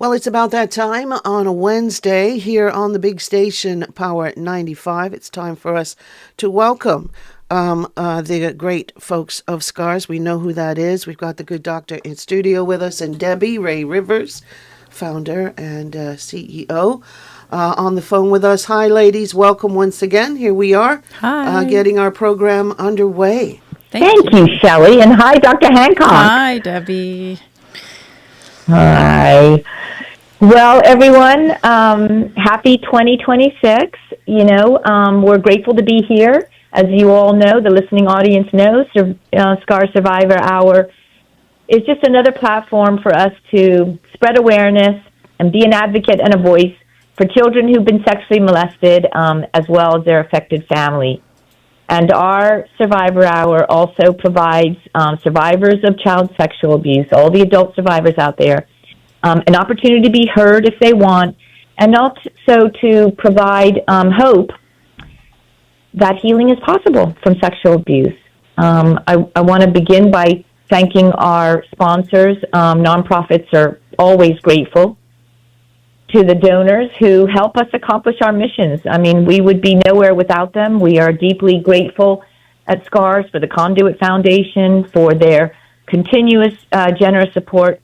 Well, it's about that time on a Wednesday here on the big station, Power 95. It's time for us to welcome the great folks of SCARS. We know who that is. We've got the good doctor in studio with us, and Debbie Ray Rivers, founder and CEO, on the phone with us. Hi, ladies. Welcome once again. Here we are, getting our program underway. Thank you, Shelley. And hi, Dr. Hancock. Hi, Debbie. Hi. Well, everyone, happy 2026. We're grateful to be here. As you all know, the listening audience knows, SCAR Survivor Hour is just another platform for us to spread awareness and be an advocate and a voice for children who've been sexually molested, as well as their affected family. And our Survivor Hour also provides survivors of child sexual abuse, all the adult survivors out there, an opportunity to be heard if they want, and also to provide hope that healing is possible from sexual abuse. I want to begin by thanking our sponsors. Nonprofits are always grateful to the donors who help us accomplish our missions. I mean, we would be nowhere without them. We are deeply grateful at SCARS for the Conduit Foundation, for their continuous generous support,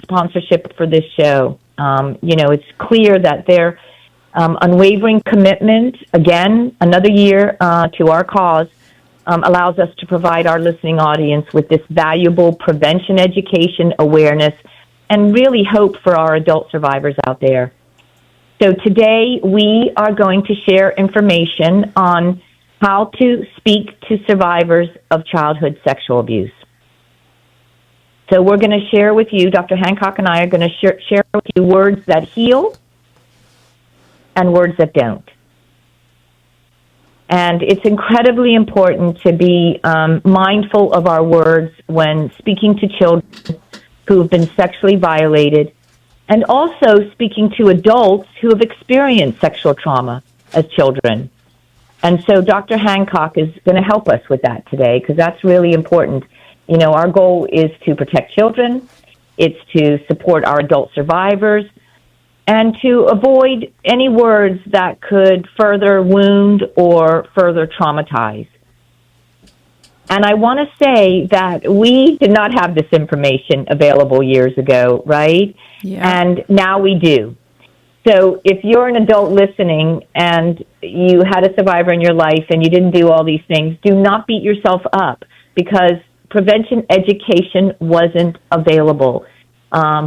sponsorship for this show. It's clear that their unwavering commitment, again, another year to our cause, allows us to provide our listening audience with this valuable prevention education, awareness, and really hope for our adult survivors out there. So today we are going to share information on how to speak to survivors of childhood sexual abuse. So we're going to share with you, Dr. Hancock and I are going to share with you words that heal and words that don't. And it's incredibly important to be mindful of our words when speaking to children who have been sexually violated, and also speaking to adults who have experienced sexual trauma as children. And so Dr. Hancock is going to help us with that today, because that's really important. Our goal is to protect children, it's to support our adult survivors, and to avoid any words that could further wound or further traumatize. And I want to say that we did not have this information available years ago, right? Yeah. And now we do. So if you're an adult listening and you had a survivor in your life and you didn't do all these things, do not beat yourself up, because prevention education wasn't available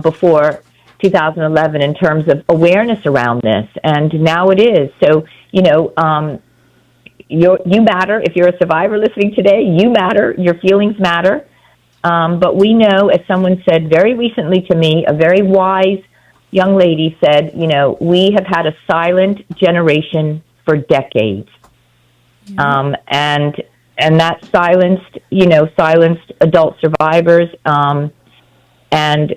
before 2011 in terms of awareness around this, and now it is. So, you matter. If you're a survivor listening today, you matter. Your feelings matter. But we know, as someone said very recently to me, a very wise young lady said, we have had a silent generation for decades. Yeah. And that silenced adult survivors. And,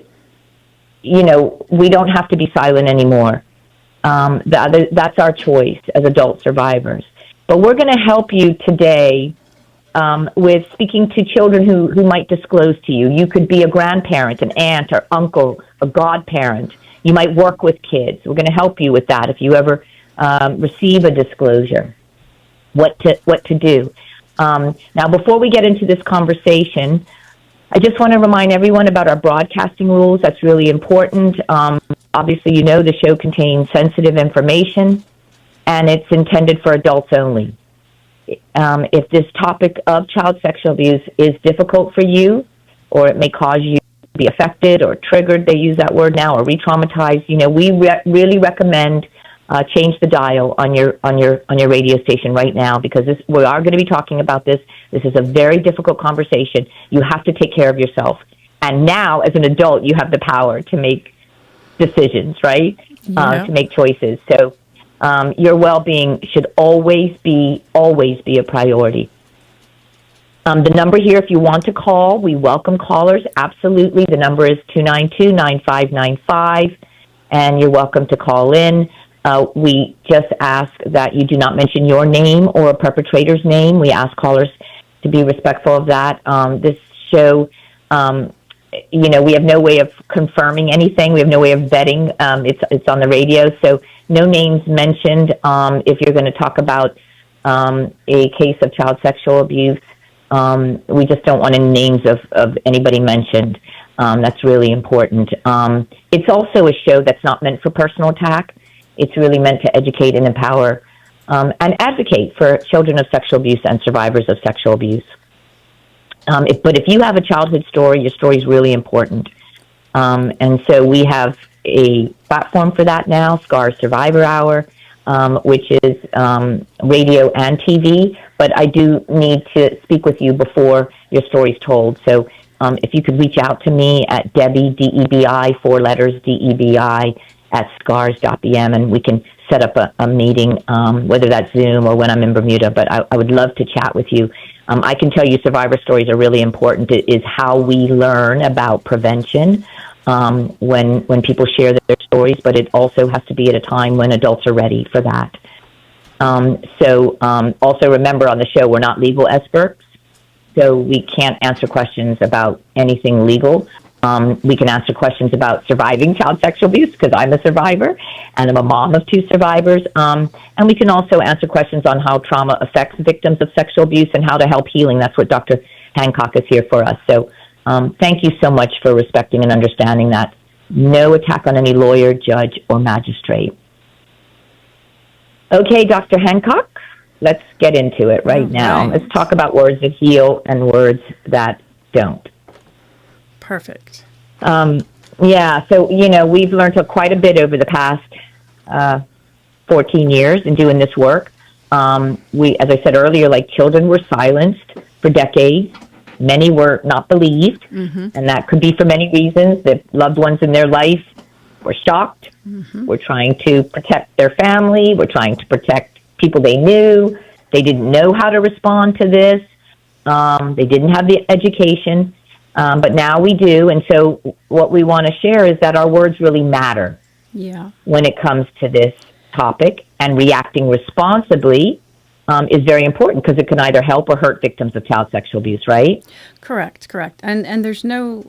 we don't have to be silent anymore. That's our choice as adult survivors. But we're going to help you today with speaking to children who might disclose to you. You could be a grandparent, an aunt or uncle, a godparent. You might work with kids. We're going to help you with that if you ever receive a disclosure, what to do. Now, before we get into this conversation, I just want to remind everyone about our broadcasting rules. That's really important. Obviously, the show contains sensitive information, and it's intended for adults only. If this topic of child sexual abuse is difficult for you, or it may cause you to be affected or triggered, they use that word now, or re-traumatized, we really recommend change the dial on your radio station right now, because we are going to be talking about this. This is a very difficult conversation. You have to take care of yourself. And now, as an adult, you have the power to make decisions, right? Yeah. To make choices. So your well-being should always be a priority. The number here, if you want to call, we welcome callers, absolutely. The number is 292-9595, and you're welcome to call in. We just ask that you do not mention your name or a perpetrator's name. We ask callers to be respectful of that. This show we have no way of confirming anything. We have no way of vetting. It's on the radio, so no names mentioned. If you're going to talk about a case of child sexual abuse, we just don't want any names of anybody mentioned. That's really important. It's also a show that's not meant for personal attack. It's really meant to educate and empower and advocate for children of sexual abuse and survivors of sexual abuse. But if you have a childhood story, your story is really important. And so we have a platform for that now, Scars Survivor Hour, which is radio and TV. But I do need to speak with you before your story's told. So if you could reach out to me at Debbie, DEBI, 4 letters, DEBI, at scars.bm, and we can set up a meeting, whether that's Zoom or when I'm in Bermuda. But I would love to chat with you. I can tell you survivor stories are really important. It is how we learn about prevention when people share their stories, but it also has to be at a time when adults are ready for that. Also remember, on the show, we're not legal experts, so we can't answer questions about anything legal. We can answer questions about surviving child sexual abuse, because I'm a survivor and I'm a mom of 2 survivors. And we can also answer questions on how trauma affects victims of sexual abuse and how to help healing. That's what Dr. Hancock is here for us. So thank you so much for respecting and understanding that. No attack on any lawyer, judge, or magistrate. Okay, Dr. Hancock, let's get into it right now. Right. Let's talk about words that heal and words that don't. Perfect. Yeah, so, we've learned quite a bit over the past 14 years in doing this work. As I said earlier, children were silenced for decades. Many were not believed, and that could be for many reasons. The loved ones in their life were shocked. Were trying to protect their family. Were trying to protect people they knew. They didn't know how to respond to this. They didn't have the education. But now we do, and so what we want to share is that our words really matter when it comes to this topic, and reacting responsibly is very important, because it can either help or hurt victims of child sexual abuse, right? Correct. And there's no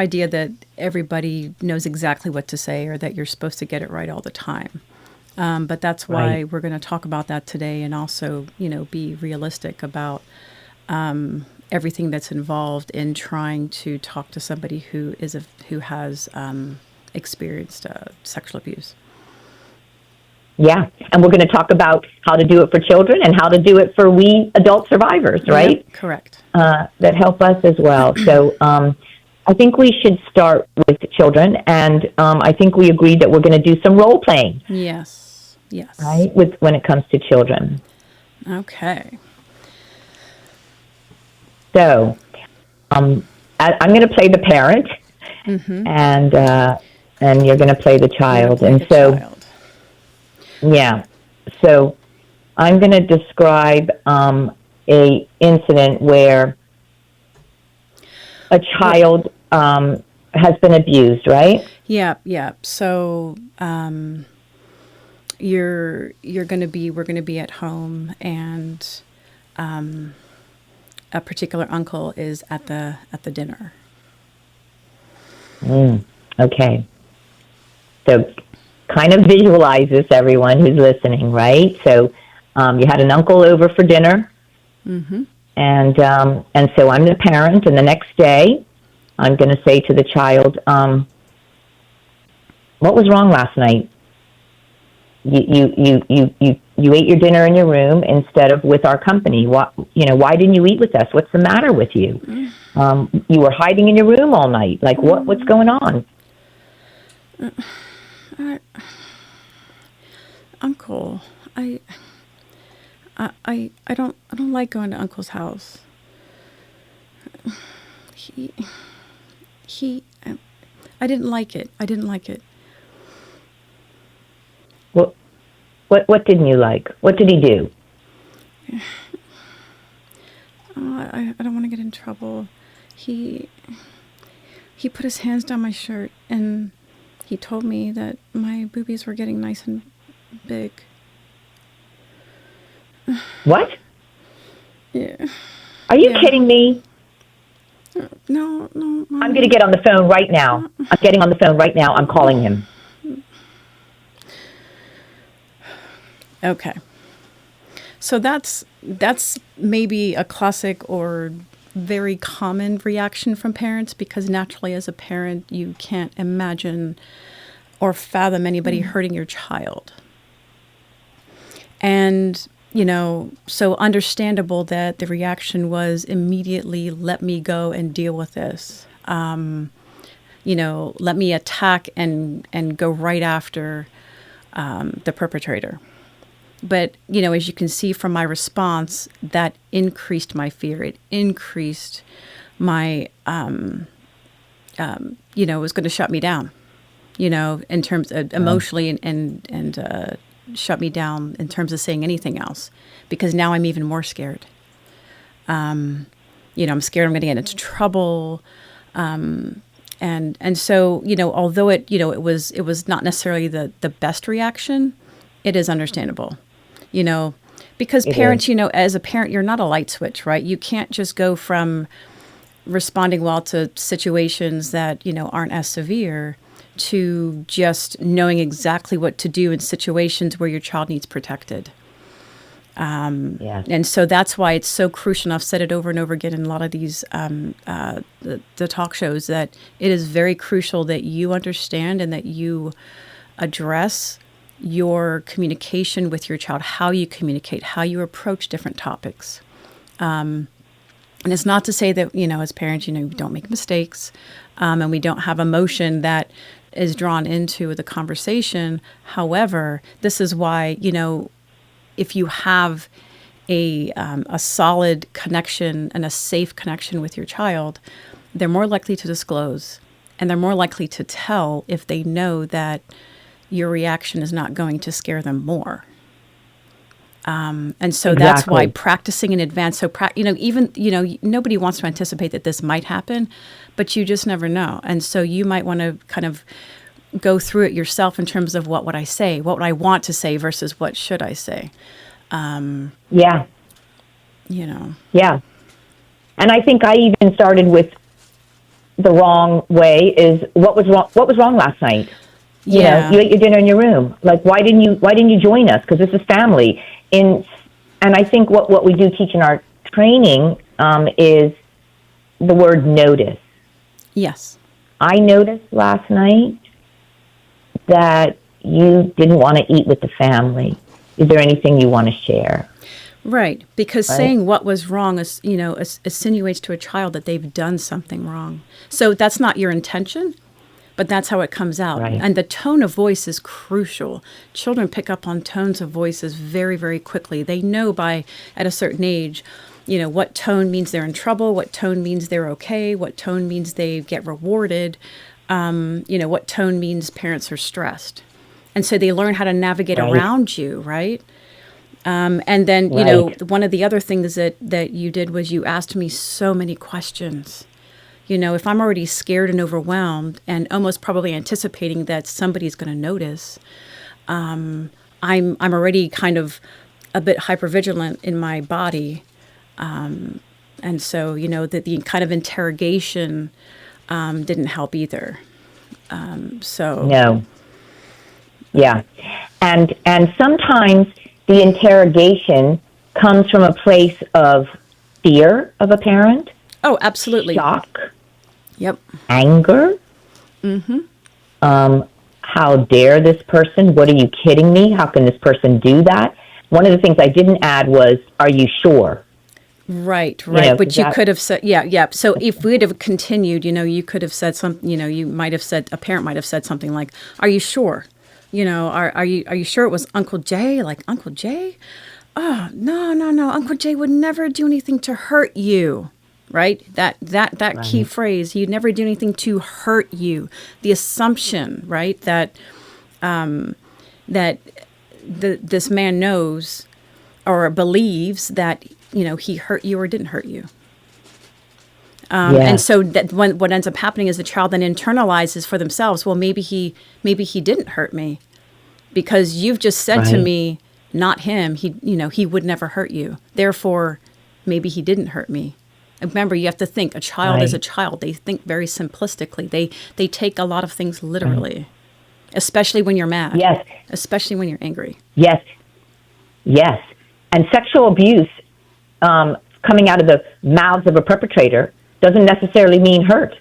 idea that everybody knows exactly what to say, or that you're supposed to get it right all the time. But that's why we're going to talk about that today, and also, be realistic about everything that's involved in trying to talk to somebody who has experienced sexual abuse. Yeah, and we're going to talk about how to do it for children and how to do it for we adult survivors, right? Yep, correct. That help us as well. So I think we should start with children, and I think we agreed that we're going to do some role playing. Yes. Right, when it comes to children. Okay. So, I'm going to play the parent, and you're going to play the child. Yeah. So, I'm going to describe a incident where a child has been abused, right? Yeah. So, we're going to be at home, and a particular uncle is at the dinner. Okay. So kind of visualize this, everyone who's listening, right? So you had an uncle over for dinner, and so I'm the parent, and the next day I'm going to say to the child, what was wrong last night? You ate your dinner in your room instead of with our company. Why didn't you eat with us? What's the matter with you? You were hiding in your room all night. What's going on? Uncle, I don't like going to Uncle's house. I didn't like it. What didn't you like? What did he do? I don't want to get in trouble. He put his hands down my shirt, and he told me that my boobies were getting nice and big. What? Yeah. Are you kidding me? No, no, I'm going to get on the phone right now. I'm getting on the phone right now. I'm calling him. Okay. So that's maybe a classic or very common reaction from parents, because naturally as a parent you can't imagine or fathom anybody hurting your child. And, so understandable that the reaction was immediately, let me go and deal with this. Let me attack and go right after the perpetrator. But, as you can see from my response, that increased my fear. It increased my, it was going to shut me down, in terms of emotionally and shut me down in terms of saying anything else, because now I'm even more scared. I'm scared I'm going to get into trouble. And so, although it was not necessarily the best reaction, it is understandable, because parents, as a parent, you're not a light switch, right? You can't just go from responding well to situations that, aren't as severe to just knowing exactly what to do in situations where your child needs protected. And so that's why it's so crucial, and I've said it over and over again in a lot of these the talk shows, that it is very crucial that you understand and that you address your communication with your child, how you communicate, how you approach different topics. And it's not to say that, as parents, we don't make mistakes, and we don't have emotion that is drawn into the conversation. However, this is why, if you have a solid connection and a safe connection with your child, they're more likely to disclose, and they're more likely to tell if they know that your reaction is not going to scare them more. And so that's why practicing in advance. So, nobody wants to anticipate that this might happen, but you just never know. And so you might want to kind of go through it yourself in terms of what would I say, what would I want to say versus what should I say. Yeah. Yeah. And I think I even started with the wrong way is what was wrong last night? You ate your dinner in your room. Like, why didn't you join us? Because this is family. And I think what we do teach in our training is the word notice. Yes. I noticed last night that you didn't want to eat with the family. Is there anything you want to share? Right, because saying what was wrong is, insinuates to a child that they've done something wrong. So that's not your intention, but that's how it comes out. Right. And the tone of voice is crucial. Children pick up on tones of voices very, very quickly. They know at a certain age, what tone means they're in trouble, what tone means they're okay, what tone means they get rewarded, what tone means parents are stressed. And so they learn how to navigate around you, right? And then, one of the other things that you did was you asked me so many questions. If I'm already scared and overwhelmed and almost probably anticipating that somebody's going to notice, I'm already kind of a bit hypervigilant in my body. And so, the kind of interrogation didn't help either. No. Yeah. And sometimes the interrogation comes from a place of fear of a parent. Oh, absolutely. Shock. Yep. Anger. Mm-hmm. How dare this person? What, are you kidding me? How can this person do that? One of the things I didn't add was, are you sure? Right. But you could have said, yeah. So if we'd have continued, you could have said something, you might have said, a parent might have said something like, are you sure? Are you sure it was Uncle Jay? Like, Uncle Jay? Oh, no. Uncle Jay would never do anything to hurt you. Right? That key phrase, he'd never do anything to hurt you. The assumption, right, that this man knows or believes that, he hurt you or didn't hurt you. And so that what ends up happening is the child then internalizes for themselves, well, maybe he didn't hurt me because you've just said to me, not him, he would never hurt you. Therefore, maybe he didn't hurt me. Remember, you have to think a child is a Right. child. They think very simplistically. They take a lot of things literally, especially when you're mad. Yes. Especially when you're angry. Yes. Yes. And sexual abuse coming out of the mouths of a perpetrator doesn't necessarily mean hurt.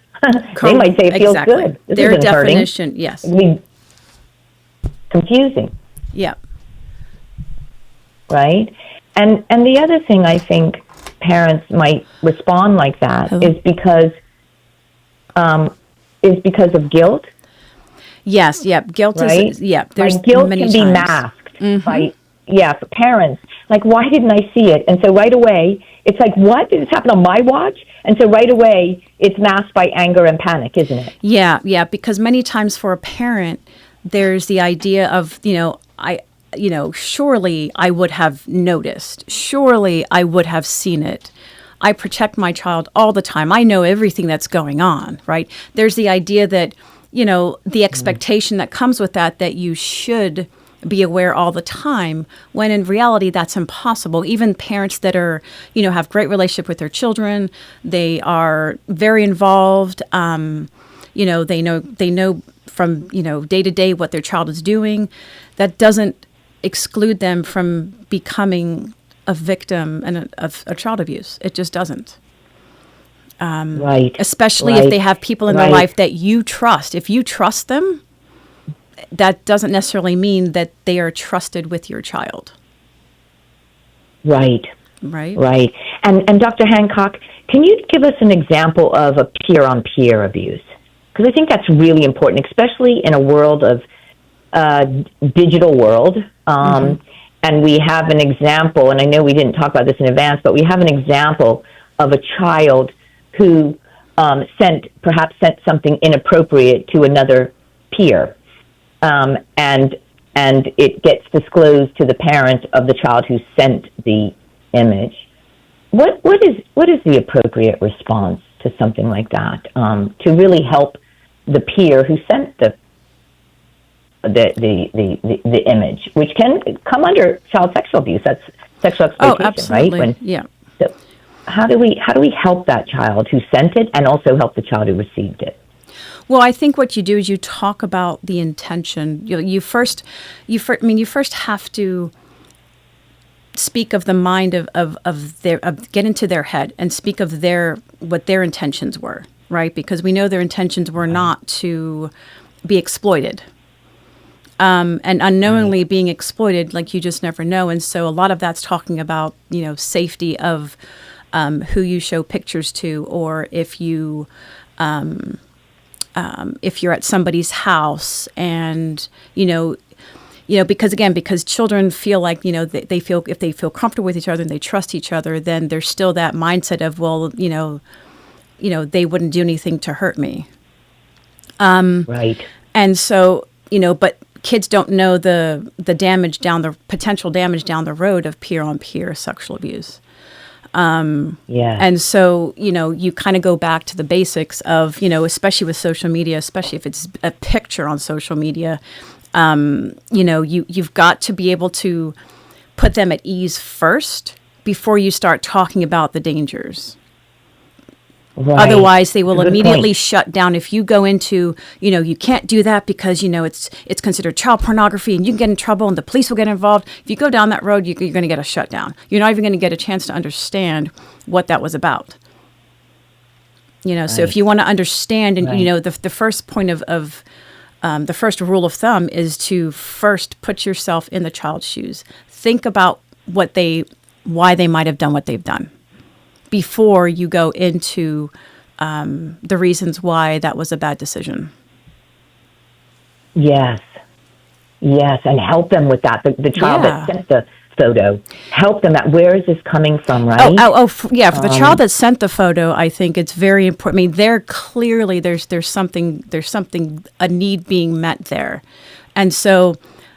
They might say it feels Exactly. good. This Their isn't definition, hurting. yes. It can be confusing, Yeah. right? And the other thing I think parents might respond like that Hello? is because of guilt, Yes, yeah. Guilt right? is, yeah. There's Like guilt many can be times. masked by, for parents. Like, why didn't I see it? And so right away, it's like, what? Did this happen on my watch? And so right away, it's masked by anger and panic, isn't it? Yeah, yeah, because many times for a parent, there's the idea of, surely I would have noticed. Surely I would have seen it. I protect my child all the time. I know everything that's going on, right? There's the idea that, the expectation that comes with that you should be aware all the time, when in reality that's impossible. Even parents that are, have great relationship with their children, they are very involved. They know from, day to day what their child is doing. That doesn't exclude them from becoming a victim of child abuse. It just doesn't. Right. Especially Right. if they have people in their Right. life that you trust. If you trust them, that doesn't necessarily mean that they are trusted with your child, Right. right? Right. And Dr. Hancock, can you give us an example of a peer-on-peer abuse? Because I think that's really important, especially in a world of digital world. And we have an example, and I know we didn't talk about this in advance, but we have an example of a child who perhaps sent something inappropriate to another peer, and it gets disclosed to the parent of the child who sent the image. What is the appropriate response to something like that, to really help the peer who sent the image, which can come under child sexual abuse? That's sexual exploitation, Oh, absolutely. right? Yeah. So how do we help that child who sent it, and also help the child who received it? Well, I think what you do is you talk about the intention. You first have to speak of the mind of get into their head and speak of what their intentions were, right? Because we know their intentions were not to be exploited. And unknowingly being exploited, like, you just never know. And so a lot of that's talking about, safety of who you show pictures to, or if you're at somebody's house, and because children feel like, they feel, if they feel comfortable with each other and they trust each other, then there's still that mindset of, well, they wouldn't do anything to hurt me. Right. And so, but kids don't know the potential damage down the road of peer-on-peer sexual abuse. Yeah. And so, you kind of go back to the basics of, especially with social media, especially if it's a picture on social media, you've got to be able to put them at ease first before you start talking about the dangers. Right. Otherwise, they will Good immediately point. shut down. If you go into, you can't do that because, it's considered child pornography and you can get in trouble and the police will get involved. If you go down that road, you're going to get a shutdown. You're not even going to get a chance to understand what that was about. So if you want to understand, and, Right. the first point of the first rule of thumb is to first put yourself in the child's shoes. Think about why they might have done what they've done, before you go into the reasons why that was a bad decision. Yes. Yes, and help them with that. The child Yeah. that sent the photo, help them. Where is this coming from, right? For the child that sent the photo, I think it's very important. I mean, they're clearly there's something, a need being met there, and so,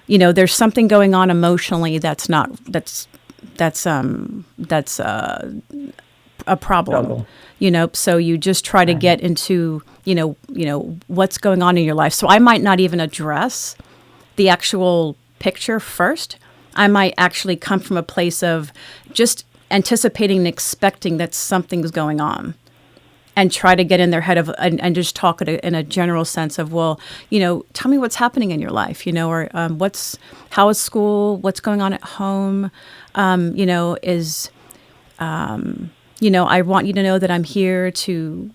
there's something going on emotionally that's a problem. So you just try to get into, what's going on in your life. So I might not even address the actual picture first. I might actually come from a place of just anticipating and expecting that something's going on, and try to get in their head of and just talk in a general sense of, well, tell me what's happening in your life, or how is school, what's going on at home, is I want you to know that I'm here to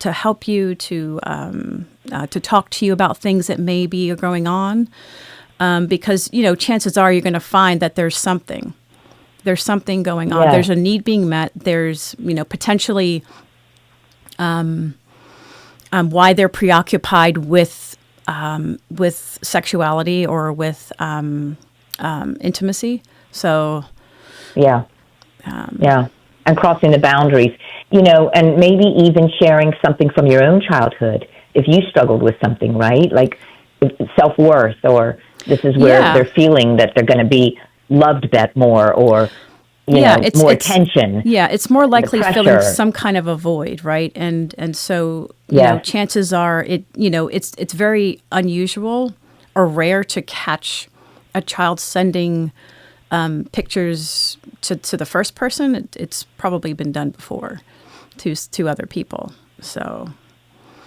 help you, to talk to you about things that maybe are going on, because chances are you're going to find that there's something going on. Yeah. There's a need being met. There's potentially why they're preoccupied with sexuality or with intimacy. So yeah, and crossing the boundaries, and maybe even sharing something from your own childhood if you struggled with something, right? Like self-worth, or this is where they're feeling that they're going to be loved more, or more attention. Yeah, it's more likely pressure. filling some kind of a void, right? And so chances are it's very unusual or rare to catch a child sending pictures to the first person. It's probably been done before to other people. So.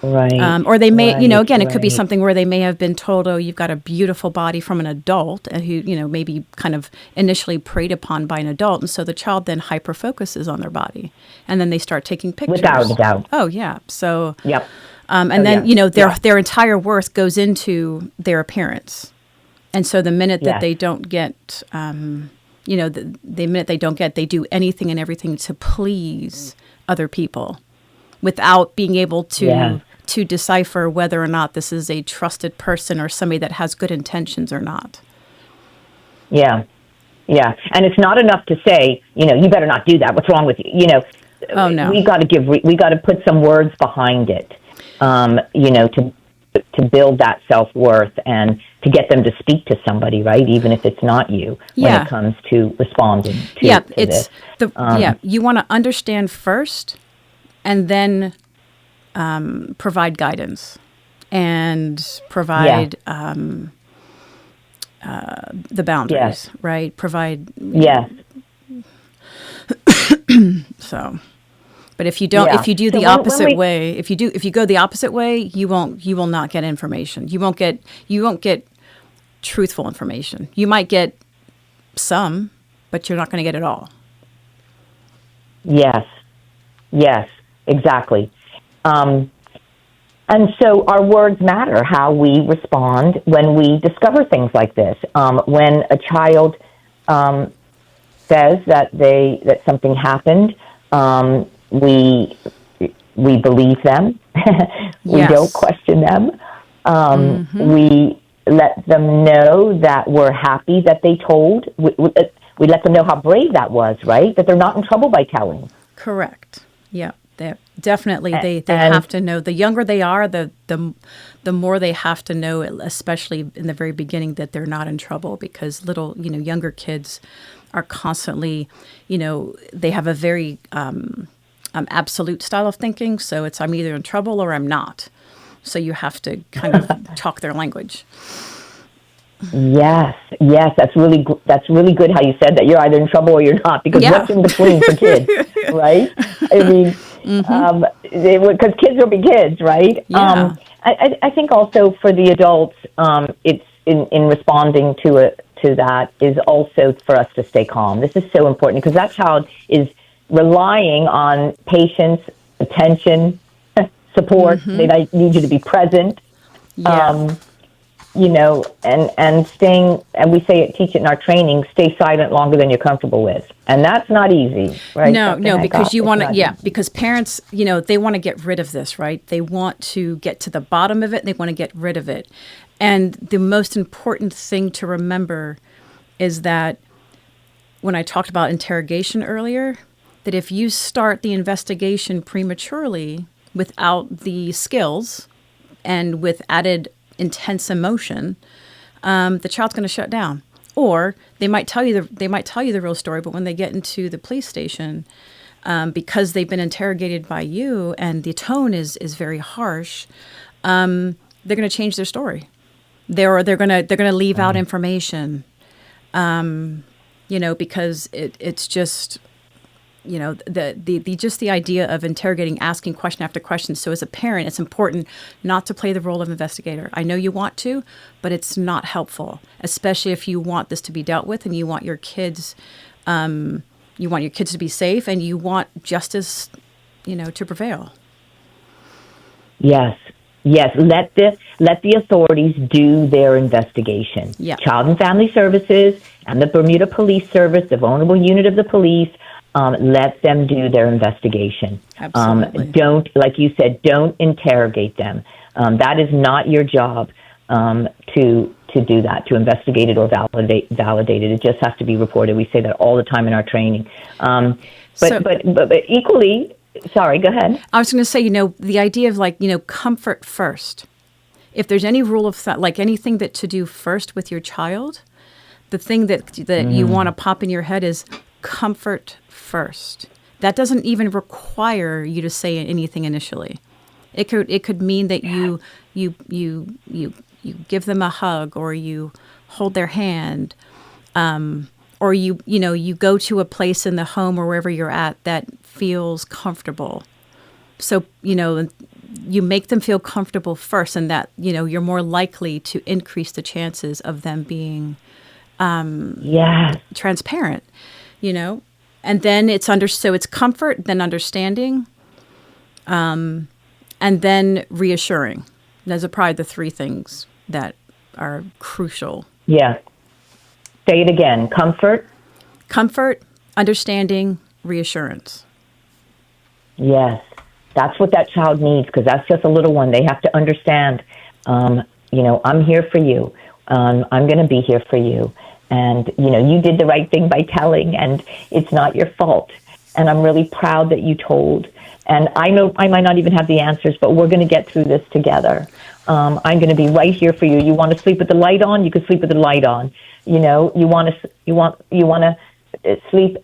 Right. Or they may, again, it could be something where they may have been told, oh, you've got a beautiful body from an adult, and who, maybe kind of initially preyed upon by an adult. And so the child then hyper-focuses on their body. And then they start taking pictures. Without a doubt. Oh, yeah. So, yep. Their entire worth goes into their appearance. And so the minute that they don't get, the minute they don't get, they do anything and everything to please other people without being able to decipher whether or not this is a trusted person or somebody that has good intentions or not. Yeah. Yeah. And it's not enough to say, you better not do that. What's wrong with you? Oh, no. We got to put some words behind it, to build that self-worth and to get them to speak to somebody, right? Even if it's not you, when it comes to responding to this. You want to understand first and then provide guidance and provide the boundaries, right? Provide. Yes. So, but if you don't, if you do the opposite way, if you go the opposite way, you will not get information. You won't get truthful information. You might get some, but you're not going to get it all. Yes. Yes. Exactly. And so our words matter, how we respond when we discover things like this. When a child says that something happened, we believe them. We don't question them. We let them know that we're happy that they told. We let them know how brave that was, right? That they're not in trouble by telling. Correct. Yeah. Definitely, they have to know. The younger they are, the more they have to know, especially in the very beginning, that they're not in trouble, because younger kids are constantly, they have a very absolute style of thinking. So it's, I'm either in trouble or I'm not. So you have to kind of talk their language. Yes, that's really good how you said that. You're either in trouble or you're not, because what's in between for kids, right? I mean, because kids will be kids, right? Yeah. I think also for the adults, it's in responding to that is also for us to stay calm. This is so important, because that child is relying on patience, attention, support. They need you to be present. Yeah. And staying, and we teach it in our training, stay silent longer than you're comfortable with. And that's not easy, right? No, because you want to, because parents, they want to get rid of this, right? They want to get to the bottom of it. They want to get rid of it. And the most important thing to remember is that when I talked about interrogation earlier, that if you start the investigation prematurely without the skills and with added intense emotion, the child's going to shut down. Or they might tell you the real story, but when they get into the police station, because they've been interrogated by you and the tone is very harsh, they're going to change their story. They're going to leave out information. because it's just, the just the idea of interrogating, asking question after question. So as a parent, it's important not to play the role of investigator. I know you want to, but it's not helpful, especially if you want this to be dealt with and you want your kids, to be safe, and you want justice, to prevail. Yes. Yes, let the authorities do their investigation. Yeah. Child and Family Services and the Bermuda Police Service, the vulnerable unit of the police, let them do their investigation. Absolutely. Don't, like you said, don't interrogate them. That is not your job to do that, to investigate it or validate it. It just has to be reported. We say that all the time in our training. But equally. Sorry, go ahead. I was going to say, the idea of comfort first. If there's any rule of thumb, like anything that to do first with your child, the thing that you want to pop in your head is comfort first. That doesn't even require you to say anything initially. It could mean that you give them a hug, or you hold their hand, or you go to a place in the home or wherever you're at that feels comfortable. So, you make them feel comfortable first, and that, you're more likely to increase the chances of them being transparent, and then so it's comfort, then understanding, and then reassuring. Those are probably the three things that are crucial. Yeah. Say it again. Comfort, understanding, reassurance. Yes, that's what that child needs, because that's just a little one. They have to understand, I'm here for you. I'm going to be here for you. And, you did the right thing by telling, and it's not your fault. And I'm really proud that you told. And I know I might not even have the answers, but we're going to get through this together. I'm going to be right here for you. You want to sleep with the light on? You can sleep with the light on. You want to sleep,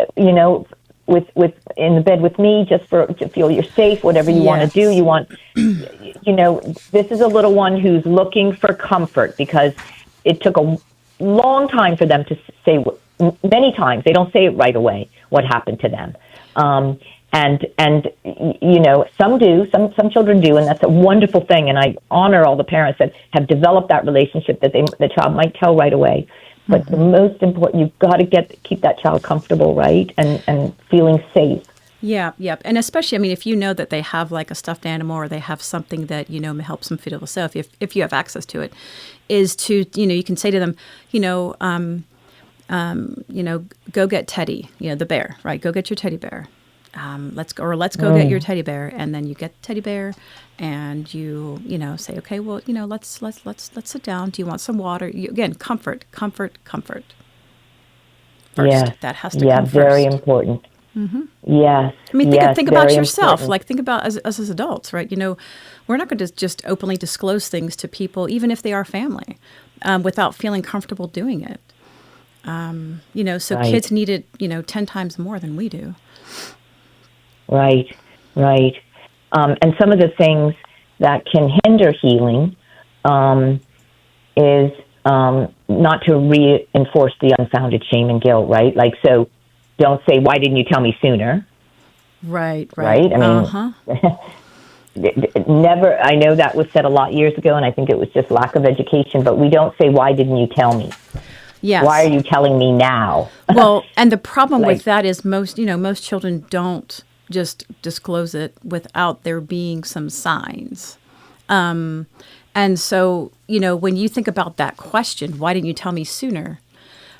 with in the bed with me, just to feel you're safe, whatever you want to do. You want, this is a little one who's looking for comfort, because it took a long time for them to say, many times, they don't say it right away, what happened to them. And some do, some children do, and that's a wonderful thing. And I honor all the parents that have developed that relationship, that the child might tell right away. But the most important, you've got to keep that child comfortable, right? And feeling safe. Yeah. And especially, if you know that they have like a stuffed animal, or they have something that, helps them feel safe, if you have access to it, is to, you can say to them, go get Teddy, the bear, right? Go get your teddy bear. Let's go get your teddy bear. And then you get the teddy bear, and you say, okay, well, let's sit down. Do you want some water? Again, comfort. First. Yeah. That has to come first. Yeah, very important. Mm-hmm. Yes. Think about yourself. Important. Like, think about us as adults, right? We're not going to just openly disclose things to people, even if they are family, without feeling comfortable doing it. So Right. Kids need it, 10 times more than we do. Right. And some of the things that can hinder healing is not to reinforce the unfounded shame and guilt, right? Like, so don't say, why didn't you tell me sooner? Right. Right? I mean, never, I know that was said a lot years ago, and I think it was just lack of education, but we don't say, why didn't you tell me? Yes. Why are you telling me now? Well, and the problem with that is most children don't just disclose it without there being some signs. And so, when you think about that question, why didn't you tell me sooner?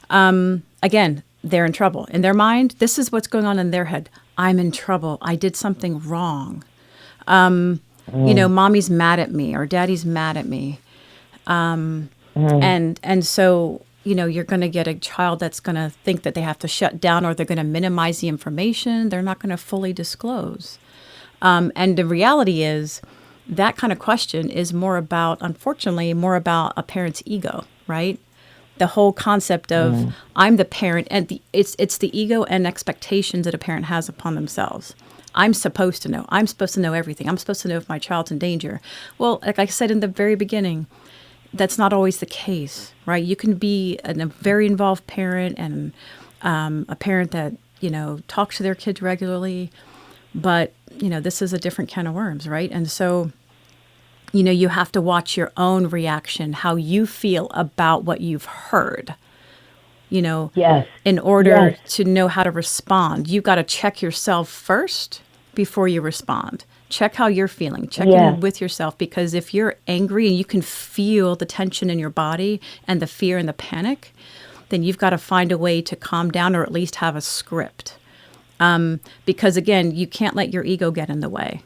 Again, they're in trouble. In their mind, this is what's going on in their head. I'm in trouble. I did something wrong. Mommy's mad at me, or daddy's mad at me. And so, you're going to get a child that's going to think that they have to shut down, or they're going to minimize the information. They're not going to fully disclose. And the reality is that kind of question is unfortunately, more about a parent's ego, right? The whole concept of I'm the parent, and it's the ego and expectations that a parent has upon themselves. I'm supposed to know. I'm supposed to know everything. I'm supposed to know if my child's in danger. Well, like I said in the very beginning, that's not always the case, right? You can be a very involved parent and a parent that, talks to their kids regularly. But, this is a different can of worms, right? And so, you have to watch your own reaction, how you feel about what you've heard, Yes. in order Yes. to know how to respond. You got to check yourself first before you respond. Check how you're feeling. Check Yes. in with yourself, because if you're angry and you can feel the tension in your body and the fear and the panic, then you've got to find a way to calm down, or at least have a script. Because again, you can't let your ego get in the way.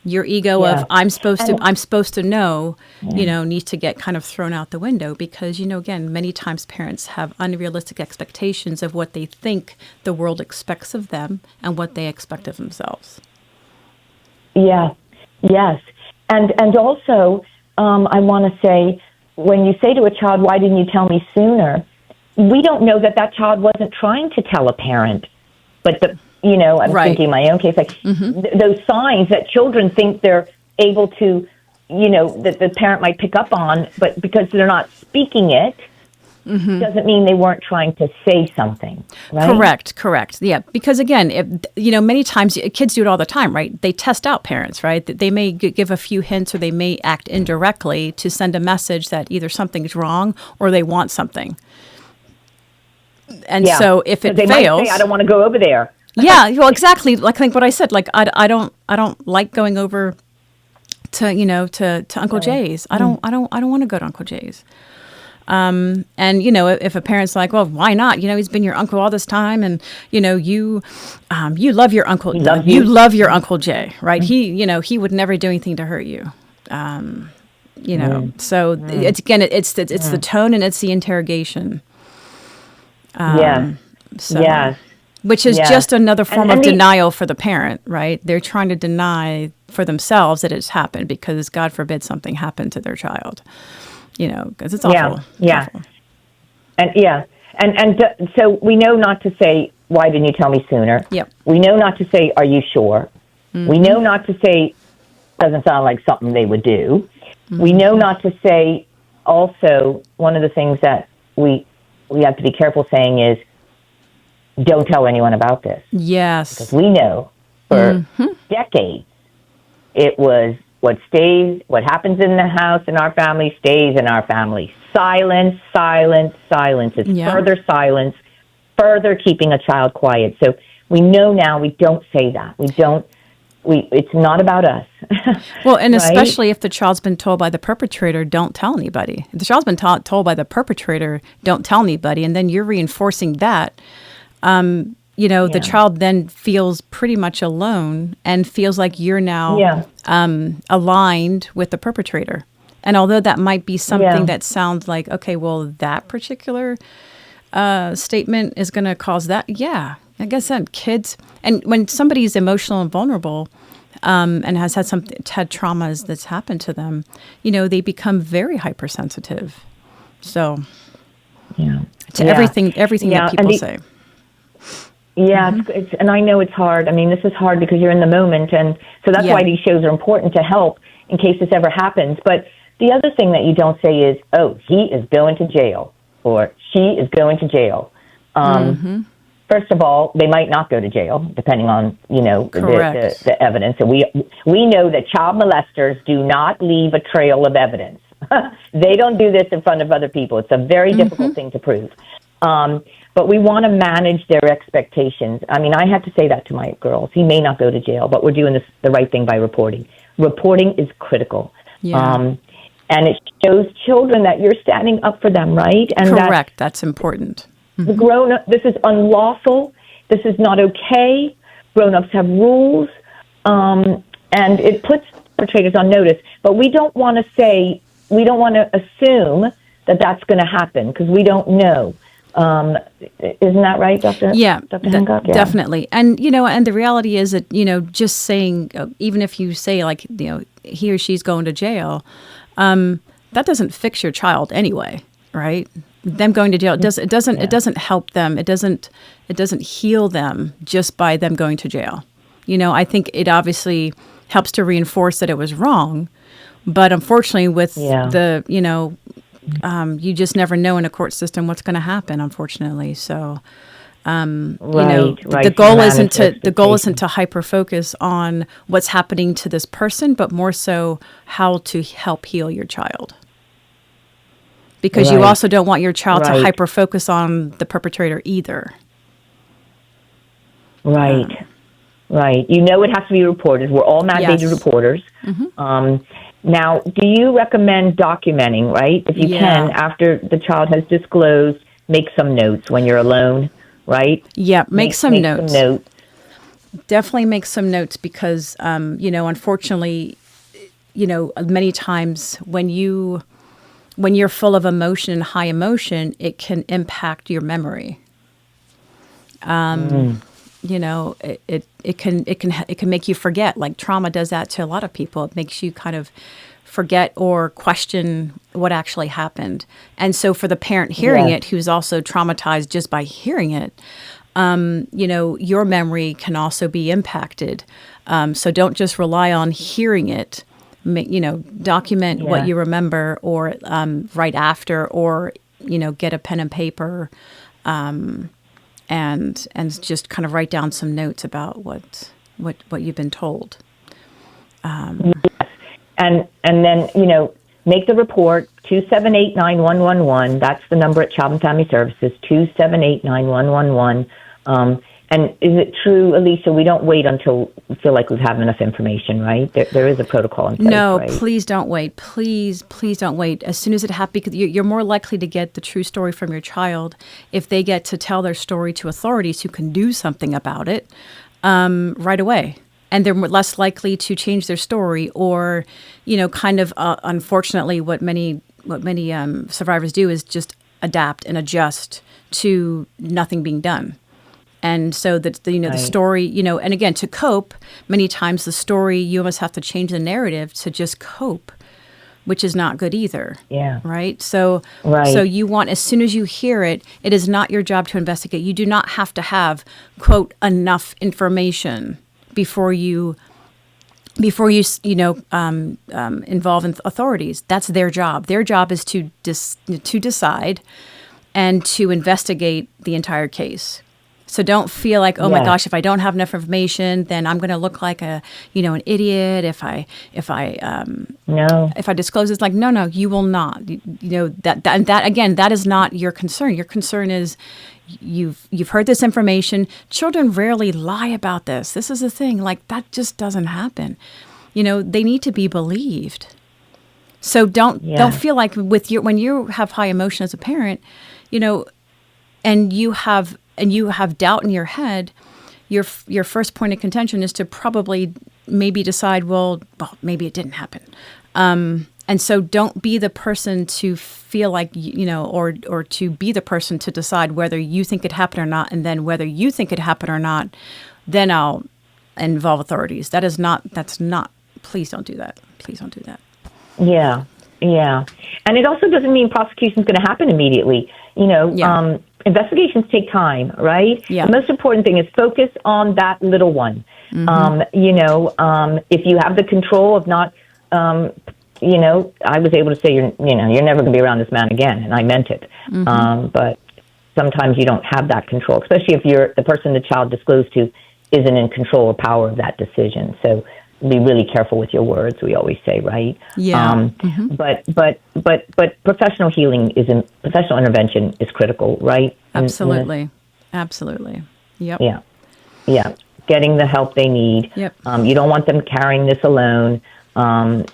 Your ego Yeah. of I'm supposed to know, needs to get kind of thrown out the window, because, again, many times parents have unrealistic expectations of what they think the world expects of them and what they expect of themselves. Yeah. Yes. And also, I want to say, when you say to a child, "Why didn't you tell me sooner?" We don't know that child wasn't trying to tell a parent, but I'm Right. thinking my own case, like those signs that children think they're able to, that the parent might pick up on, but because they're not speaking it, doesn't mean they weren't trying to say something, right? Correct. Yeah, because again, many times kids do it all the time, right? They test out parents, right? They may give a few hints, or they may act indirectly to send a message that either something's wrong or they want something. And Yeah. so if it they fails, might say, "I don't want to go over there." yeah, well, exactly. Like I think what I said, like I don't like going over to Uncle Jay's. I don't want to go to Uncle Jay's. And if a parent's like, "Well, why not? He's been your uncle all this time, and you love your uncle. loves You you. love your Uncle Jay, right? He would never do anything to hurt you." So it's again, it's the tone and it's the interrogation. Yes. So, Yes. which is Yes. just another form And of the- denial for the parent, right? They're trying to deny for themselves that it's happened, because God forbid something happened to their child, because it's awful. Yeah. It's Yeah. awful. So we know not to say, "Why didn't you tell me sooner?" Yep. We know not to say, "Are you sure?" We know not to say, "Doesn't sound like something they would do." We know not to say, also, one of the things that we have to be careful saying is, "Don't tell anyone about this." Yes. We know for decades it was what happens in the house in our family stays in our family. Silence, silence, silence. It's Yeah. further silence, further keeping a child quiet. So we know now we don't say that. It's not about us. Well, and Right? especially if the child's been told by the perpetrator, don't tell anybody. If the child's been told by the perpetrator, don't tell anybody, and then you're reinforcing that, the child then feels pretty much alone and feels like you're now aligned with the perpetrator. And although that might be something that sounds like, okay, well, that particular statement is going to cause that. Yeah, like I said, kids, and when somebody's emotional and vulnerable, and has had traumas that's happened to them, they become very hypersensitive. So, to everything that people say. Yeah, and I know it's hard. I mean, this is hard because you're in the moment, and so that's why these shows are important to help in case this ever happens. But the other thing that you don't say is, "Oh, he is going to jail," or "She is going to jail." First of all, they might not go to jail, depending on the evidence. And we know that child molesters do not leave a trail of evidence. They don't do this in front of other people. It's a very difficult thing to prove. But we want to manage their expectations. I mean, I had to say that to my girls. He may not go to jail, but we're doing the right thing by reporting. Reporting is critical. Yeah. And it shows children that you're standing up for them, right? And Correct. That's important. the grown-up, this is unlawful. This is not okay. Grown-ups have rules. And it puts perpetrators on notice. But we don't want to assume that that's going to happen because we don't know. Isn't that right, Dr. Yeah, Dr. Hancock? Yeah, definitely. And, and the reality is that, just saying, even if you say like, he or she's going to jail, that doesn't fix your child anyway, right? Them going to jail, it doesn't help them. It doesn't heal them just by them going to jail. I think it obviously helps to reinforce that it was wrong, but unfortunately with you just never know in a court system what's going to happen, unfortunately. So, Right, right. The goal Manage isn't their the goal isn't expectations. to hyper focus on what's happening to this person, but more so how to help heal your child. Because you Right. also don't want your child to Right. hyper focus on the perpetrator either. Right. Right. You know it has to be reported. We're all mandated Yes. reporters. Now, do you recommend documenting, right? If you Yeah. can, after the child has disclosed, make some notes when you're alone, right? Yeah, make some notes. Some notes. Definitely make some notes because, unfortunately, many times when you're full of emotion and high emotion, it can impact your memory. It can make you forget. Like trauma does that to a lot of people. It makes you kind of forget or question what actually happened. And so for the parent hearing Yeah. it, who's also traumatized just by hearing it, your memory can also be impacted. So don't just rely on hearing it. Document what Yeah. you remember, or write after, or get a pen and paper, and just kind of write down some notes about what you've been told. And then, make the report, 278-9111. That's the number at Child and Family Services, 278-9111. And is it true, Alicia, we don't wait until we feel like we have enough information, right? There is a protocol in place, No, right? please don't wait. Please don't wait. As soon as it happens, because you're more likely to get the true story from your child if they get to tell their story to authorities who can do something about it right away. And they're less likely to change their story, or, unfortunately, what many survivors do is just adapt and adjust to nothing being done. And so the Right. story, and again, to cope, many times the story, you almost have to change the narrative to just cope, which is not good either. Yeah. Right. So, Right. so you want, as soon as you hear it, it is not your job to investigate. You do not have to have, quote, enough information before you involve in authorities. That's their job. Their job is to decide and to investigate the entire case. So don't feel like, oh my Yeah. gosh, if I don't have enough information, then I'm going to look like an idiot if I No. disclose this. Like, no, you will not. That again, that is not your concern. Your concern is you've heard this information. Children rarely lie about this. This is the thing. Like, that just doesn't happen. They need to be believed. So don't feel like when you have high emotion as a parent, and you have doubt in your head, your first point of contention is to probably maybe decide, well, maybe it didn't happen. And so don't be the person to feel like, or to be the person to decide whether you think it happened or not. And then whether you think it happened or not, then I'll involve authorities. That's not, please don't do that. Please don't do that. Yeah. Yeah. And it also doesn't mean prosecution is going to happen immediately. Yeah. Investigations take time, right? Yeah. The most important thing is focus on that little one. If you have the control of not, I was able to say, you're never going to be around this man again, and I meant it. But sometimes you don't have that control, especially if the person the child disclosed to isn't in control or power of that decision. So be really careful with your words, we always say, right? Yeah. But professional healing professional intervention is critical, right? Absolutely. Absolutely. Yep. Yeah. Yeah. Getting the help they need. Yep. You don't want them carrying this alone. And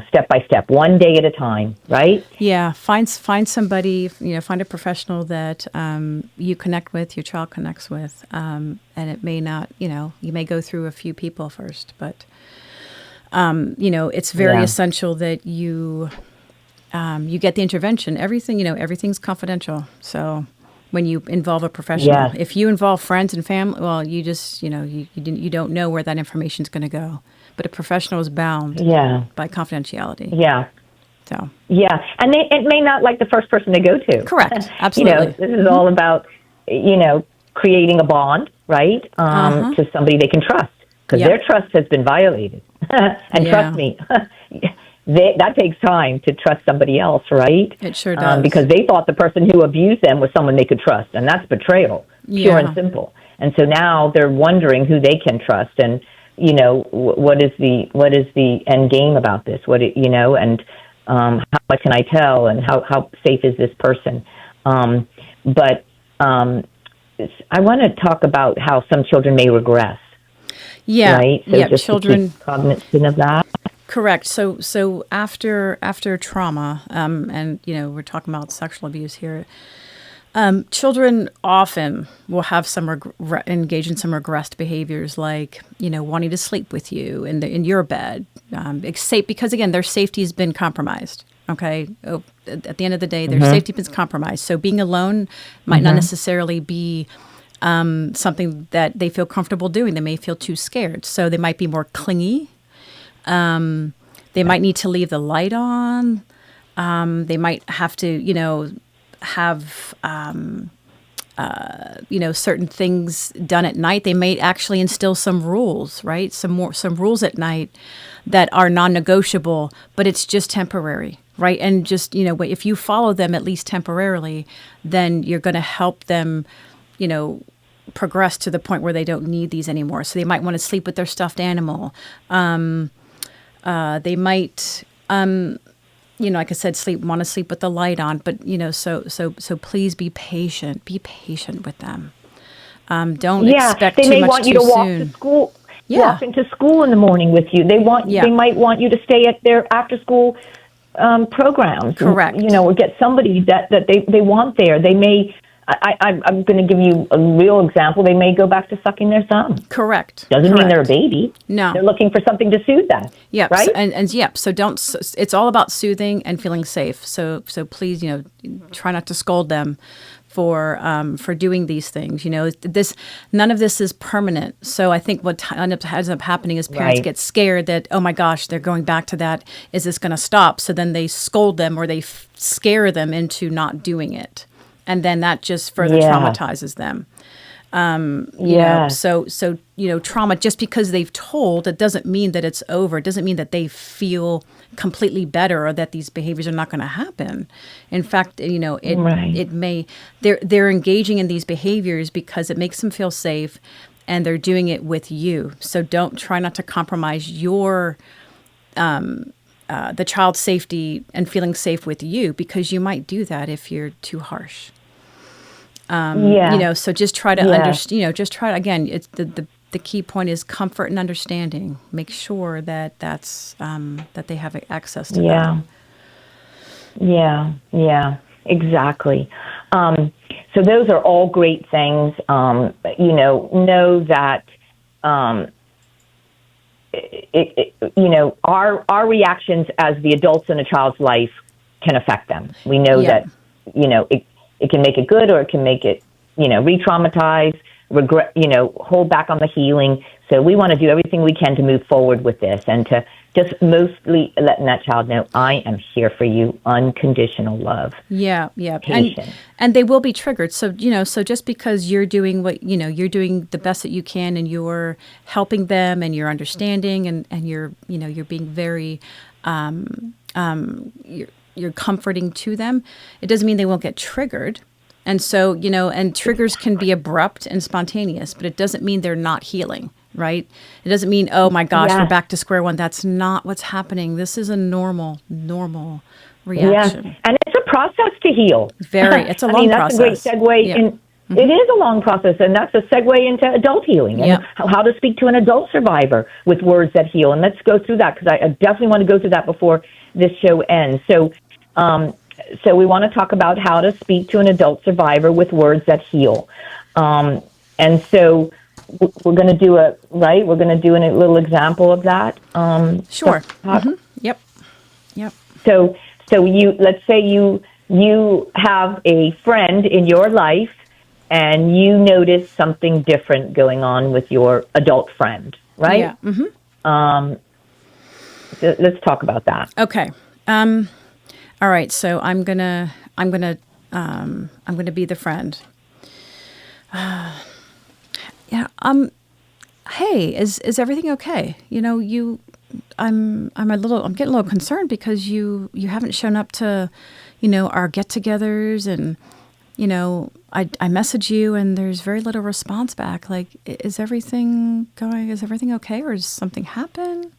step by step, one day at a time, right? Yeah, find somebody, find a professional that you connect with, your child connects with, and it may not, you may go through a few people first, but it's very essential that you get the intervention. Everything, everything's confidential. So when you involve a professional, Yeah. if you involve friends and family, well, you just, you don't know where that information is going to go. But a professional is bound by confidentiality. Yeah. So Yeah. And it may not like the first person they go to. correct, absolutely. This is all about, creating a bond, right? To somebody they can trust, because their trust has been violated. And trust me, that takes time to trust somebody else, right? It sure does. Because they thought the person who abused them was someone they could trust, and that's betrayal, pure Yeah. and simple. And so now they're wondering who they can trust, and what is the end game about this? And how much can I tell, and how safe is this person? But I want to talk about how some children may regress. Yeah. Right. So Yeah. just Children. to keep cognizant of that. Correct. So after trauma, and we're talking about sexual abuse here. Children often will have some engage in some regressed behaviors, like wanting to sleep with you in your bed, because again their safety has been compromised. Okay, at the end of the day, their safety has been compromised. So being alone might not necessarily be something that they feel comfortable doing. They may feel too scared, so they might be more clingy. They might need to leave the light on. They might have to have certain things done at night. They may actually instill some rules, right? Some rules at night that are non-negotiable, but it's just temporary, right? And just if you follow them at least temporarily, then you're going to help them progress to the point where they don't need these anymore. So they might want to sleep with their stuffed animal. They might like I said, want to sleep with the light on, but so please be patient. Be patient with them. Don't expect they too may much want you too to walk soon. to school. Yeah. Walk into school in the morning with you. They might want you to stay at their after school programs. Correct. Or get somebody that they want there. They may. I'm going to give you a real example. They may go back to sucking their thumb. Correct. Doesn't mean they're a Correct. baby. No. They're looking for something to soothe them. Yep. Right. And yep. So don't. It's all about soothing and feeling safe. So please, try not to scold them for doing these things. None of this is permanent. So I think what ends up happening is parents get scared that, oh my gosh, they're going back to that. Is this going to stop? So then they scold them or they scare them into not doing it. And then that just further traumatizes them. So trauma, just because they've told, it doesn't mean that it's over. It doesn't mean that they feel completely better or that these behaviors are not going to happen. In fact, it may, they're engaging in these behaviors because it makes them feel safe and they're doing it with you. So try not to compromise your, the child's safety and feeling safe with you, because you might do that if you're too harsh. So just try to understand, just try to, again, it's the key point is comfort and understanding. Make sure that that's, that they have access to that. Yeah, exactly. So those are all great things. Know that, our reactions as the adults in a child's life can affect them. We know that, it can make it good or it can make it, re-traumatize, regret, hold back on the healing. So we want to do everything we can to move forward with this and to just mostly letting that child know, I am here for you, unconditional love. Yeah. Patience. And they will be triggered. So, so just because you're doing what, you're doing the best that you can and you're helping them and you're understanding and you're, you're being very, you're comforting to them, it doesn't mean they won't get triggered. And so, and triggers can be abrupt and spontaneous, but it doesn't mean they're not healing, right? It doesn't mean, oh my gosh, we're back to square one. That's not what's happening. This is a normal reaction. Yes. And it's a process to heal. It's a long process. That's a great segue. It is a long process, and that's a segue into adult healing and how to speak to an adult survivor with words that heal. And let's go through that, because I definitely want to go through that before this show ends. So we want to talk about how to speak to an adult survivor with words that heal. And so we're going to do we're going to do a little example of that. Sure. Yep. So let's say you have a friend in your life and you notice something different going on with your adult friend, right? Yeah. So let's talk about that. Okay. All right. So I'm gonna be the friend. Hey, is everything okay? I'm getting a little concerned because you haven't shown up to, our get-togethers, and I message you and there's very little response back. Like, is everything okay, or does something happen?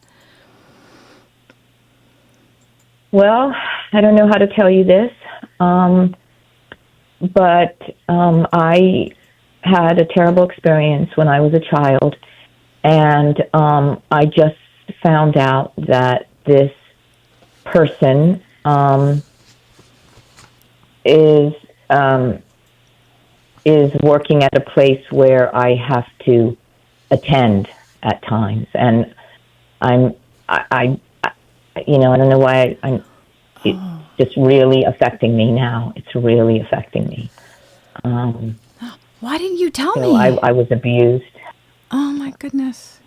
Well, I don't know how to tell you this, but I had a terrible experience when I was a child, and I just found out that this person is working at a place where I have to attend at times, and I don't know why it's just really affecting me now. It's really affecting me. Why didn't you tell So me? I was abused. Oh my goodness.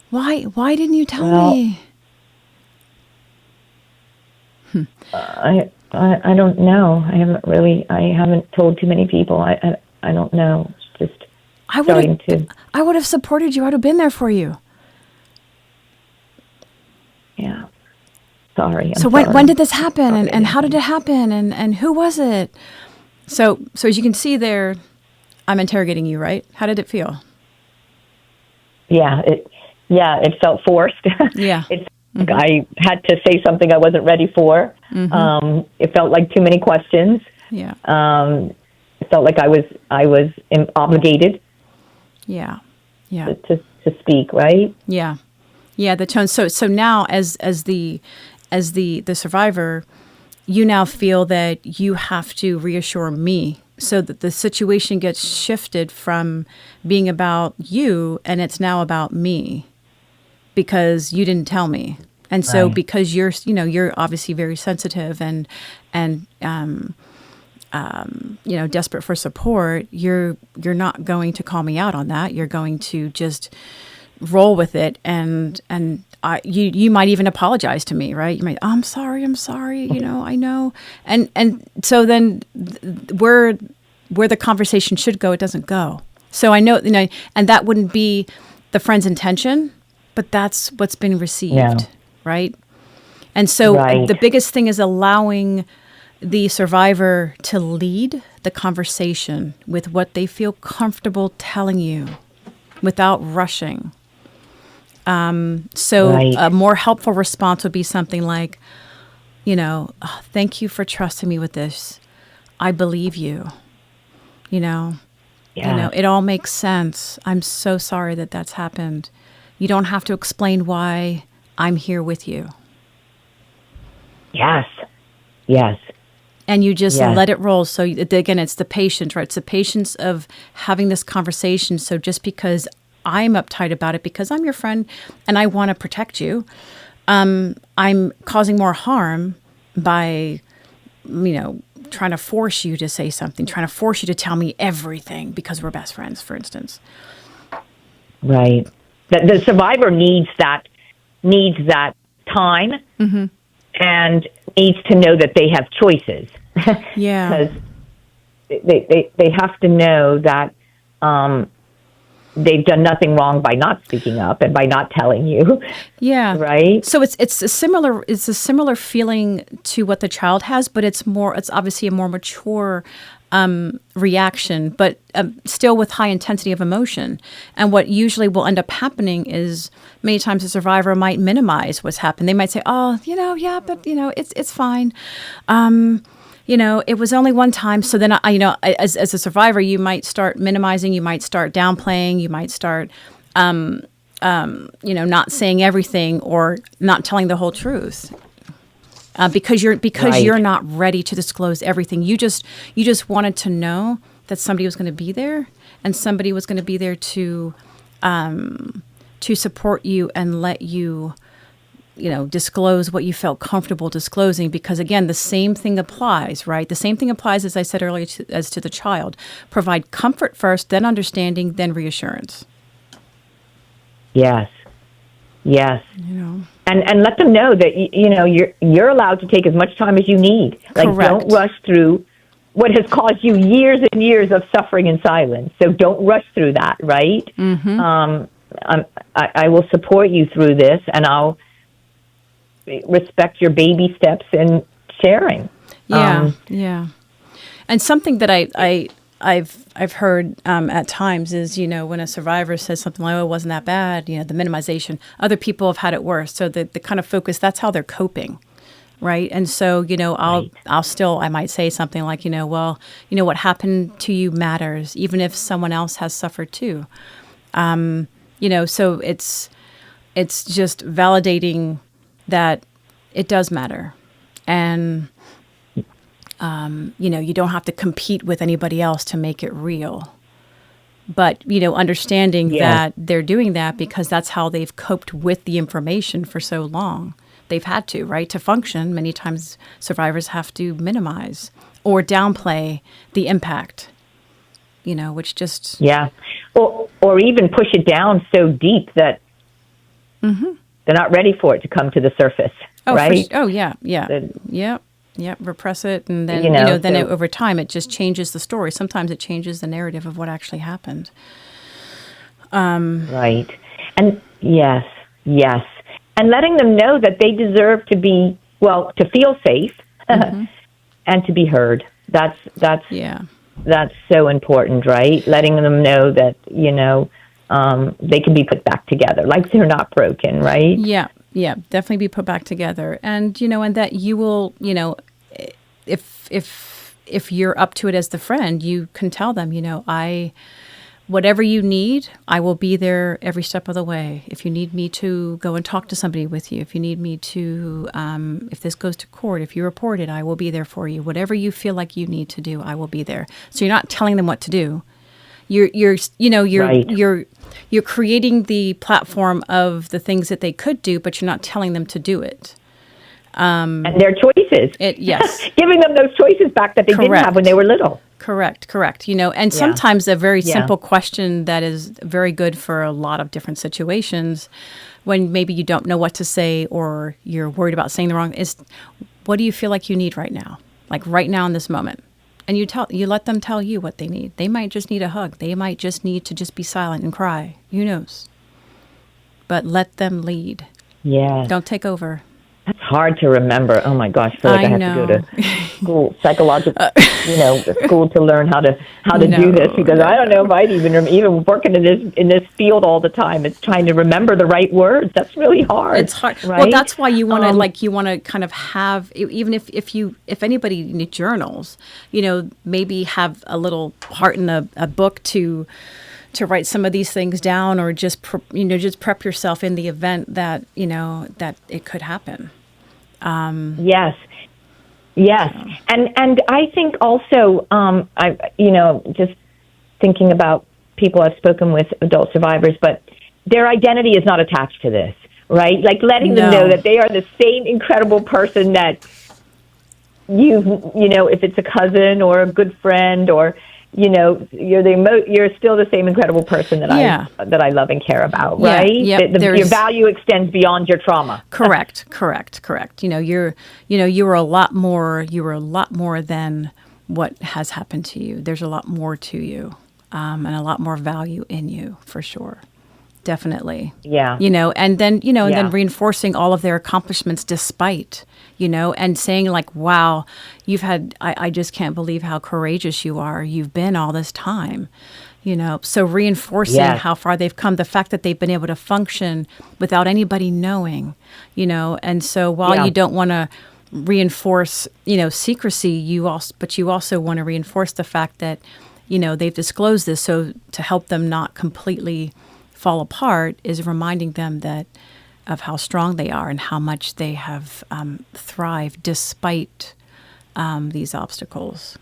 Why didn't you tell Well, me? I don't know. I haven't told too many people. I don't know. It's just I would have supported you. I would have been there for you. yeah. Sorry. So when did this happen, and how did it happen, and who was it? So as you can see there, I'm interrogating you, right? How did it feel? Yeah, it felt forced. Yeah. I had to say something I wasn't ready for. It felt like too many questions. Yeah. It felt like I was obligated. Yeah. Yeah. To speak, right? Yeah. Yeah, the tone. So now as the survivor, you now feel that you have to reassure me so that the situation gets shifted from being about you and it's now about me because you didn't tell me. And so Right. because you're obviously very sensitive and desperate for support, you're not going to call me out on that. You're going to just roll with it, and you might even apologize to me, right? You might, I'm sorry, I know, and so then where the conversation should go, it doesn't go. So I know, and that wouldn't be the friend's intention, but that's what's been received, Yeah. right? And so Right. the biggest thing is allowing the survivor to lead the conversation with what they feel comfortable telling you without rushing. So Right. a more helpful response would be something like, "Oh, thank you for trusting me with this. I believe you. Yeah. It all makes sense. I'm so sorry that that's happened. You don't have to explain why. I'm here with you." Yes. Yes. And you just Yes. let it roll. So again, it's the patience, right? It's the patience of having this conversation. So just because I'm uptight about it, because I'm your friend and I want to protect you, I'm causing more harm by, trying to force you to say something, trying to force you to tell me everything because we're best friends, for instance. Right. The survivor needs that time and needs to know that they have choices. Yeah. Because they have to know that they've done nothing wrong by not speaking up and by not telling you. Yeah. Right. So it's a similar feeling to what the child has, but it's obviously a more mature reaction, but still with high intensity of emotion. And what usually will end up happening is many times the survivor might minimize what's happened. They might say, "Oh, yeah, but it's fine. It was only one time." So then, as a survivor, you might start minimizing, you might start downplaying, you might start, not saying everything or not telling the whole truth. Because Right. you're not ready to disclose everything. You just wanted to know that somebody was going to be there, and somebody was going to be there to support you and let you, disclose what you felt comfortable disclosing. Because again, the same thing applies, right? The same thing applies, as I said earlier, as to the child. Provide comfort first, then understanding, then reassurance. Yes. Yes. And let them know that you're allowed to take as much time as you need. Like, Correct. don't rush through what has caused you years and years of suffering in silence. So don't rush through that, right? Mm-hmm. I will support you through this, and I'll respect your baby steps in sharing. Yeah, yeah. And something that I've heard at times is, when a survivor says something like, "Oh, it wasn't that bad," the minimization. Other people have had it worse, so the kind of focus, that's how they're coping, right? And so, I might say something like, well, what happened to you matters, even if someone else has suffered too. So it's just validating that it does matter, and you don't have to compete with anybody else to make it real. But, understanding that they're doing that because that's how they've coped with the information for so long. They've had to, right? To function, many times survivors have to minimize or downplay the impact, which just... Yeah. Or even push it down so deep that they're not ready for it to come to the surface, right? Yeah, repress it, and then over time it just changes the story. Sometimes it changes the narrative of what actually happened. Right, and yes, and letting them know that they deserve to to feel safe and to be heard. That's so important, right? Letting them know that they can be put back together, like they're not broken, right? Yeah, definitely be put back together. And, and that you will, if you're up to it as the friend, you can tell them, whatever you need, I will be there every step of the way. If you need me to go and talk to somebody with you, if you need me to, if this goes to court, if you report it, I will be there for you. Whatever you feel like you need to do, I will be there. So you're not telling them what to do. You're creating the platform of the things that they could do, but you're not telling them to do it. And their choices. Yes. Giving them those choices back that they didn't have when they were little. Correct. And sometimes a very simple question that is very good for a lot of different situations when maybe you don't know what to say or you're worried about saying the wrong is, what do you feel like you need right now? Like right now in this moment. And you let them tell you what they need. They might just need a hug. They might just need to just be silent and cry. Who knows? But let them lead. Yeah. Don't take over. That's hard to remember. Oh my gosh, I feel like I have to go to school, psychological, school to learn how to do this, because I don't know if I'd even working in this field all the time. It's trying to remember the right words. That's really hard. It's hard. Right? Well, that's why you want to kind of have, even if anybody journals, maybe have a little part in a book to write some of these things down, or just prep yourself in the event that that it could happen. Yes, and I think also just thinking about people I've spoken with, adult survivors, but their identity is not attached to this, right? Like letting them know that they are the same incredible person that if it's a cousin or a good friend, or you're still the same incredible person that I love and care about, right? Your value extends beyond your trauma. Correct. You were a lot more than what has happened to you. There's a lot more to you, and a lot more value in you, for sure. Definitely. Yeah. And then, and then reinforcing all of their accomplishments despite, and saying like, wow, I just can't believe how courageous you are. You've been all this time, so reinforcing how far they've come, the fact that they've been able to function without anybody knowing, and so while you don't want to reinforce, secrecy, you also want to reinforce the fact that, they've disclosed this. So to help them not completely fall apart is reminding them of how strong they are and how much they have thrived despite these obstacles.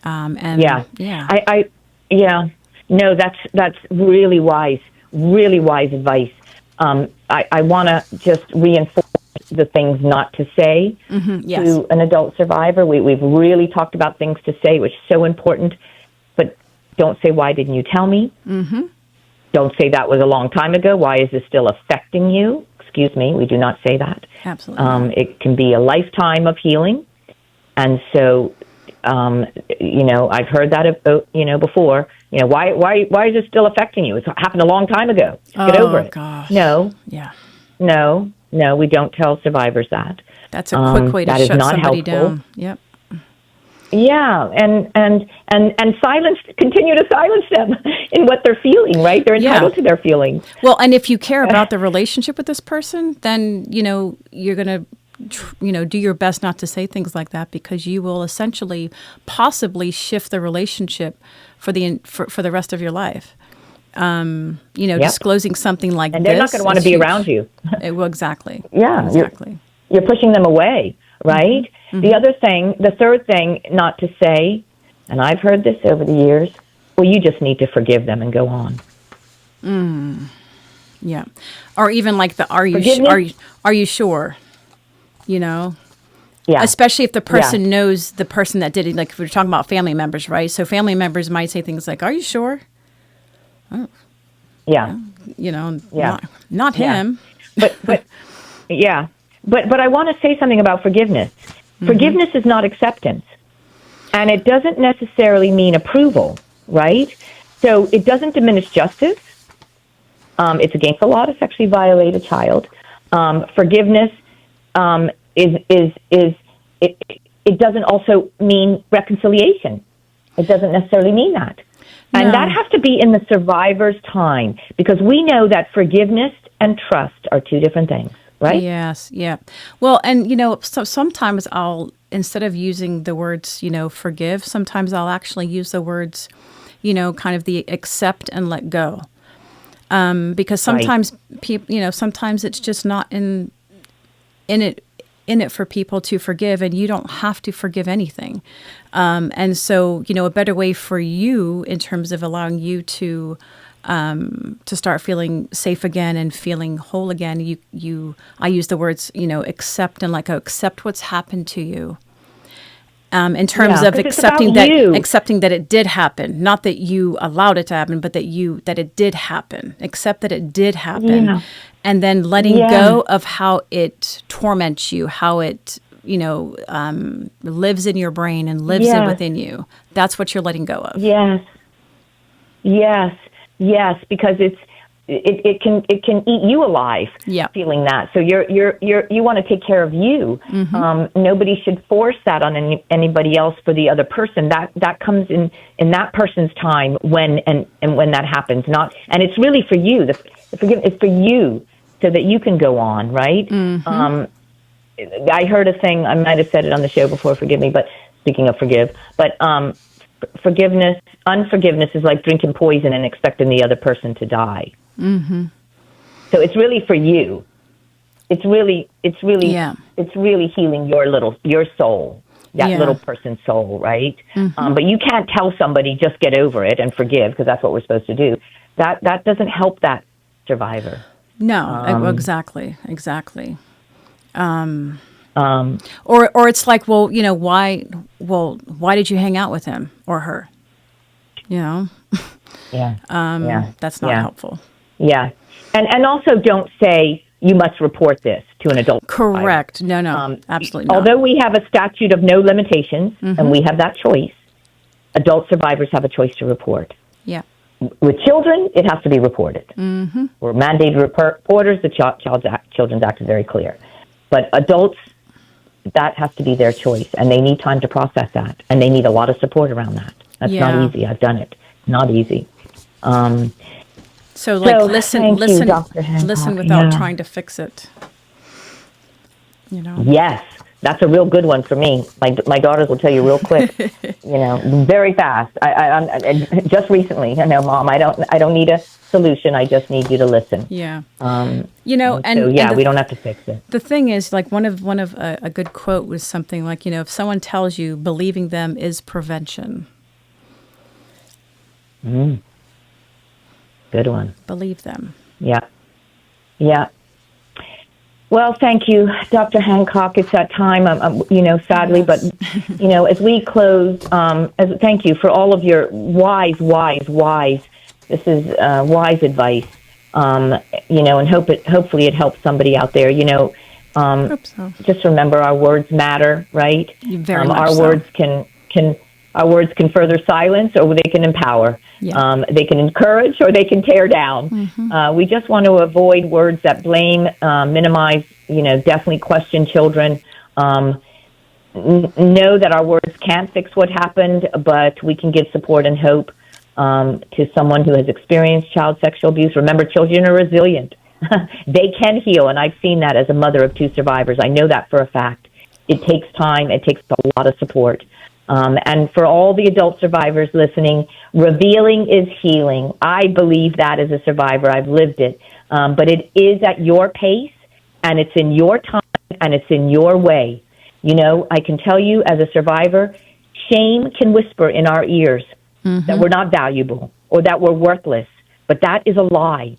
No, that's really wise advice. I want to just reinforce the things not to say to an adult survivor. We've really talked about things to say, which is so important, but don't say, why didn't you tell me? Mm-hmm. Don't say that was a long time ago. Why is this still affecting you? Excuse me, we do not say that. Absolutely. It can be a lifetime of healing. And so, I've heard that, before. Why is it still affecting you? It's happened a long time ago. Get over it. Gosh. No. Yeah. No, we don't tell survivors that. That's a quick way to shut somebody down. Yep. Yeah, and continue to silence them in what they're feeling, right? They're entitled to their feelings. Well, and if you care about the relationship with this person, then, you're going to, do your best not to say things like that, because you will essentially possibly shift the relationship for the rest of your life. Disclosing something like this. And they're not going to want to be around you. Well, exactly. Yeah. Exactly. You're pushing them away, right? Mm-hmm. The third thing not to say, and I've heard this over the years, well, you just need to forgive them and go on. Yeah. Or even like are you sure? Yeah. Especially if the person knows the person that did it. Like if we're talking about family members, right? So family members might say things like, "Are you sure?" Oh. Yeah. Not him. But yeah. But I want to say something about forgiveness. Mm-hmm. Forgiveness is not acceptance. And it doesn't necessarily mean approval, right? So it doesn't diminish justice. It's against the law to sexually violate a child. Forgiveness it doesn't also mean reconciliation. It doesn't necessarily mean that. And that has to be in the survivor's time, because we know that forgiveness and trust are two different things, right? Yes, yeah. Well, and, so sometimes instead of using the words, forgive, sometimes I'll actually use the words, kind of the accept and let go. Because sometimes people, sometimes it's just not in it for people to forgive, and you don't have to forgive anything. And so, a better way for you in terms of allowing you to start feeling safe again and feeling whole again, I use the words, accept and let go. Accept what's happened to you. In terms of accepting that it did happen, not that you allowed it to happen, but that it did happen. Accept that it did happen, and then letting go of how it torments you, how it lives in your brain and lives within you. That's what you're letting go of. Yes, because it can eat you alive. Feeling that. So you want to take care of you. Mm-hmm. Nobody should force that on anybody else for the other person. That comes in that person's time when that happens. And it's really for you. The forgiveness is for you, so that you can go on, right? Mm-hmm. I heard a thing. I might have said it on the show before. Forgive me, but speaking of unforgiveness is like drinking poison and expecting the other person to die. Mm-hmm. So it's really for you. It's really healing your soul, that little person's soul, right? Mm-hmm. But you can't tell somebody just get over it and forgive, because that's what we're supposed to do. That doesn't help that survivor. No, exactly. Or it's like, well, why did you hang out with him or her? That's not helpful. Yeah. And also don't say you must report this to an adult. Correct. Survivor. No, absolutely not. Although we have a statute of no limitations, mm-hmm. and we have that choice, adult survivors have a choice to report. Yeah. With children, it has to be reported. Mm-hmm. We're mandated reporters. The Children's Act is very clear. But adults, that has to be their choice, and they need time to process that, and they need a lot of support around that. That's not easy. I've done it. Not easy. So listen without trying to fix it. Yes, that's a real good one for me. My daughters will tell you real quick. Very fast. I just recently. Mom, I don't need a solution. I just need you to listen. Yeah. We don't have to fix it. The thing is, like one of a good quote was something like, if someone tells you, believing them is prevention. Good one. Believe them. Yeah. Well, thank you, Dr. Hancock. It's that time, sadly, yes. But, as we close, thank you for all of your wise, this is wise advice, and hopefully it helps somebody out there, Hope so. Just remember our words matter, right? Very much our so. words our words can further silence, or they can empower. Yeah. They can encourage, or they can tear down. Mm-hmm. We just want to avoid words that blame, minimize, definitely question children. know that our words can't fix what happened, but we can give support and hope to someone who has experienced child sexual abuse. Remember, children are resilient. They can heal, and I've seen that as a mother of 2 survivors. I know that for a fact. It takes time. It takes a lot of support. And for all the adult survivors listening, revealing is healing. I believe that as a survivor. I've lived it. But it is at your pace, and it's in your time, and it's in your way. You know, I can tell you as a survivor, shame can whisper in our ears that we're not valuable or that we're worthless, but that is a lie.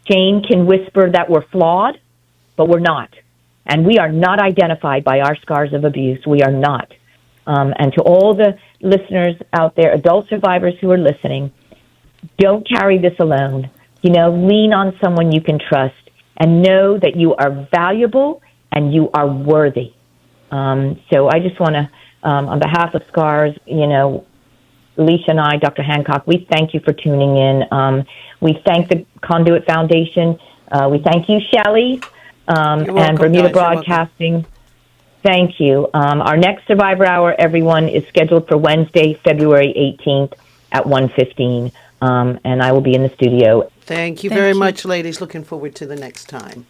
Shame can whisper that we're flawed, but we're not. And we are not identified by our scars of abuse. We are not. And to all the listeners out there, adult survivors who are listening, don't carry this alone. You know, lean on someone you can trust and know that you are valuable and you are worthy. So I just want to, on behalf of SCARS, you know, Alicia and I, Dr. Hancock, we thank you for tuning in. We thank the Conduit Foundation. We thank you, Shelley, and Bermuda Broadcasting. Thank you. Our next Survivor Hour, everyone, is scheduled for Wednesday, February 18th at 1:15, and I will be in the studio. Thank you very much, ladies. Looking forward to the next time.